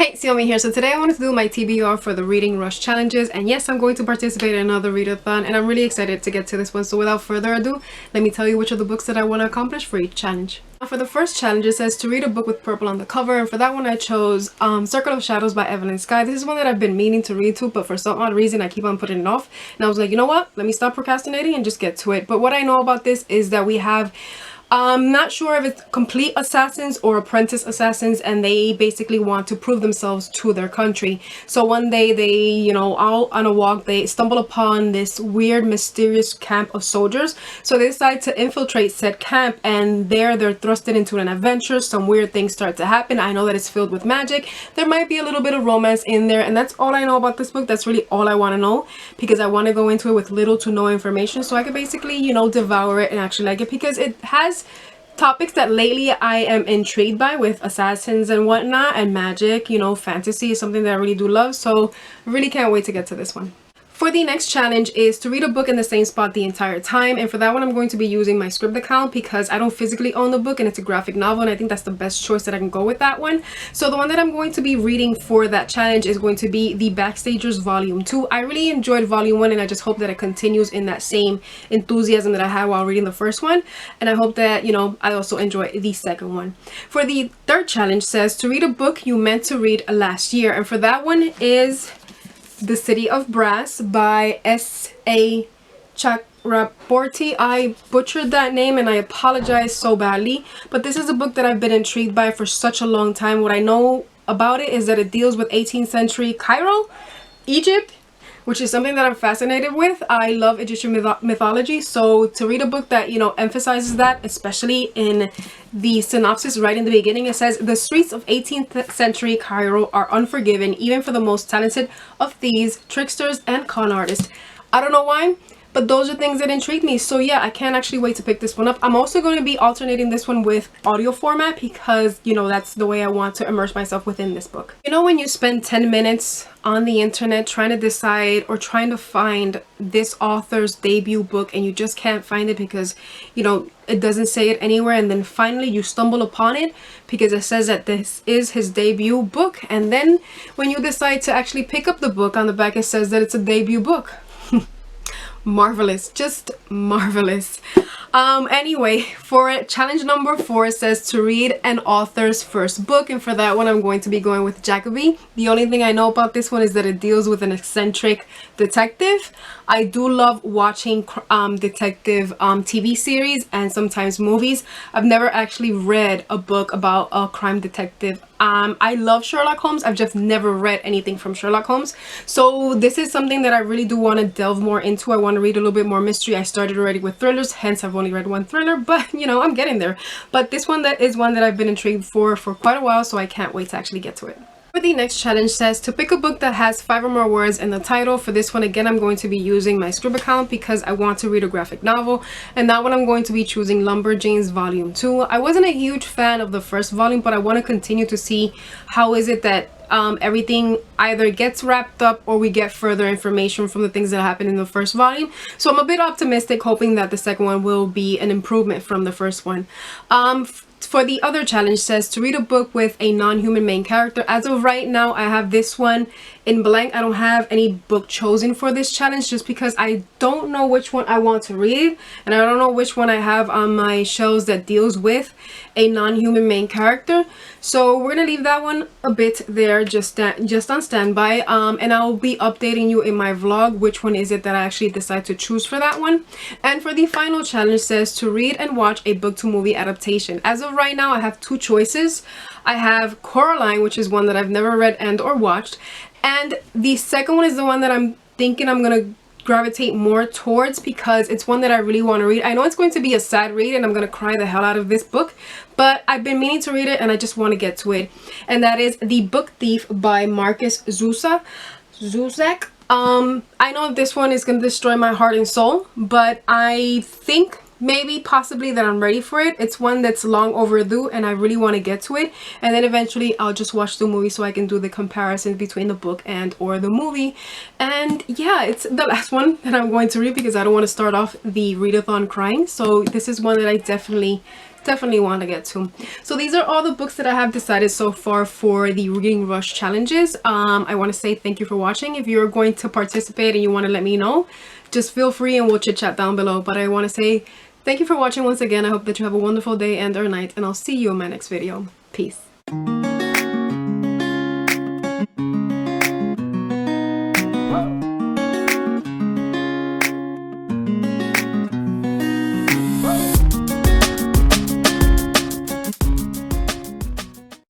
Hey, Xiaomi here. So today I wanted to do my TBR for the Reading Rush challenges, and yes, I'm going to participate in another readathon, and I'm really excited to get to this one. So without further ado, let me tell you which of the books that I want to accomplish for each challenge. Now for the first challenge, it says to read a book with purple on the cover, and for that one I chose Circle of Shadows by Evelyn Skye. This is one that I've been meaning to read to, but for some odd reason I keep on putting it off, and I was like, you know what, let me stop procrastinating and just get to it. But what I know about this is that we have I'm not sure if it's complete assassins or apprentice assassins, and they basically want to prove themselves to their country. So one day they, all on a walk, they stumble upon this weird, mysterious camp of soldiers. So they decide to infiltrate said camp, and there they're thrusted into an adventure. Some weird things start to happen. I know that it's filled with magic. There might be a little bit of romance in there, and that's all I know about this book. That's really all I want to know, because I want to go into it with little to no information so I can basically, devour it and actually like it, because it has topics that lately I am intrigued by, with assassins and whatnot, and magic. Fantasy is something that I really do love, so I really can't wait to get to this one. For the next challenge is to read a book in the same spot the entire time, and for that one I'm going to be using my script account because I don't physically own the book and it's a graphic novel, and I think that's the best choice that I can go with that one. So the one that I'm going to be reading for that challenge is going to be The Backstagers Volume 2. I really enjoyed Volume 1, and I just hope that it continues in that same enthusiasm that I had while reading the first one, and I hope that, I also enjoy the second one. For the third challenge says to read a book you meant to read last year, and for that one is The City of Brass by S.A. Chakraborty. I butchered that name and I apologize so badly, but this is a book that I've been intrigued by for such a long time. What I know about it is that it deals with 18th century Cairo, Egypt, which is something that I'm fascinated with. I love Egyptian mythology, so to read a book that, emphasizes that, especially in the synopsis right in the beginning, it says, the streets of 18th century Cairo are unforgiving, even for the most talented of thieves, tricksters, and con artists. I don't know why, but those are things that intrigue me. So yeah, I can't actually wait to pick this one up. I'm also going to be alternating this one with audio format because, that's the way I want to immerse myself within this book. When you spend 10 minutes on the internet trying to decide or trying to find this author's debut book, and you just can't find it because, it doesn't say it anywhere, and then finally you stumble upon it because it says that this is his debut book, and then when you decide to actually pick up the book, on the back it says that it's a debut book. Marvelous, just marvelous. Anyway, for challenge number 4, it says to read an author's first book, and for that one I'm going to be going with Jacoby. The only thing I know about this one is that it deals with an eccentric detective. I do love watching detective TV series and sometimes movies. I've never actually read a book about a crime detective. I love Sherlock Holmes. I've just never read anything from Sherlock Holmes. So this is something that I really do want to delve more into. I want to read a little bit more mystery. I started already with thrillers, hence I've only read one thriller, but I'm getting there. But this one is one that I've been intrigued for quite a while, so I can't wait to actually get to it. For the next challenge says to pick a book that has 5 or more words in the title. For this one, again, I'm going to be using my script account because I want to read a graphic novel, and that one I'm going to be choosing Lumberjanes Volume 2. I wasn't a huge fan of the first volume, but I want to continue to see how is it that everything either gets wrapped up or we get further information from the things that happened in the first volume. So I'm a bit optimistic, hoping that the second one will be an improvement from the first one. For the other challenge says to read a book with a non-human main character. As of right now, I have this one in blank. I don't have any book chosen for this challenge just because I don't know which one I want to read, and I don't know which one I have on my shelves that deals with a non-human main character. So we're gonna leave that one a bit there, just on standby, and I'll be updating you in my vlog which one is it that I actually decide to choose for that one. And for the final challenge says to read and watch a book to movie adaptation. As of right now, I have 2 choices. I have Coraline, which is one that I've never read and or watched, and the second one is the one that I'm thinking I'm gonna gravitate more towards because it's one that I really want to read. I know it's going to be a sad read and I'm going to cry the hell out of this book, but I've been meaning to read it and I just want to get to it, and that is The Book Thief by Marcus Zusak. I know this one is going to destroy my heart and soul, but I think maybe possibly that I'm ready for it. It's one that's long overdue and I really want to get to it, and then eventually I'll just watch the movie so I can do the comparison between the book and or the movie. And yeah, it's the last one that I'm going to read because I don't want to start off the readathon crying. So this is one that I definitely definitely want to get to. So these are all the books that I have decided so far for the Reading Rush challenges. I want to say thank you for watching. If you're going to participate and you want to let me know, just feel free and we'll chit chat down below. But I want to say thank you for watching once again. I hope that you have a wonderful day and or night, and I'll see you in my next video. Peace.